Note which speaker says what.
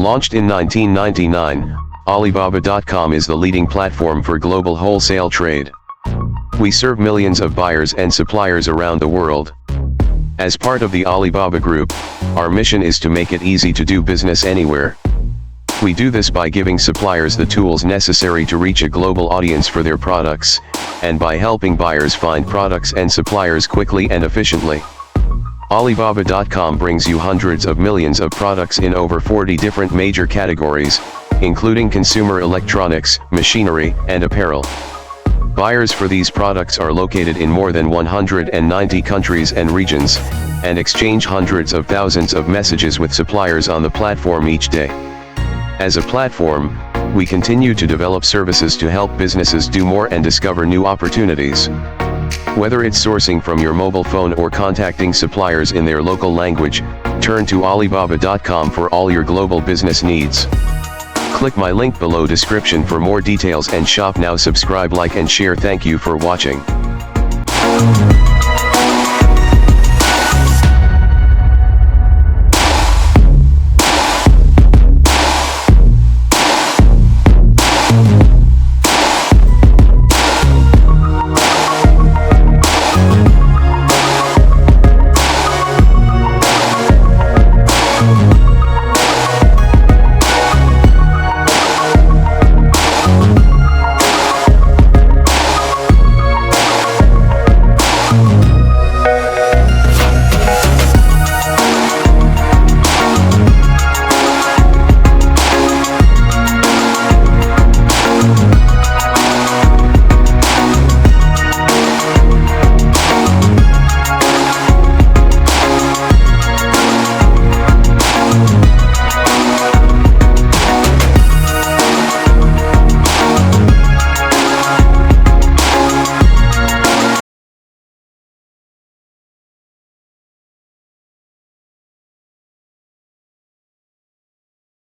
Speaker 1: Launched in 1999, Alibaba.com is the leading platform for global wholesale trade. We serve millions of buyers and suppliers around the world. As part of the Alibaba Group, our mission is to make it easy to do business anywhere. We do this by giving suppliers the tools necessary to reach a global audience for their products, and by helping buyers find products and suppliers quickly and efficiently. Alibaba.com brings you hundreds of millions of products in over 40 different major categories, including consumer electronics, machinery, and apparel. Buyers for these products are located in more than 190 countries and regions, and exchange hundreds of thousands of messages with suppliers on the platform each day. As a platform, we continue to develop services to help businesses do more and discover new opportunities. Whether it's sourcing from your mobile phone or contacting suppliers in their local language, turn to Alibaba.com for all your global business needs. Click my link below description for more details and shop now. Subscribe, like and share. Thank you for watching.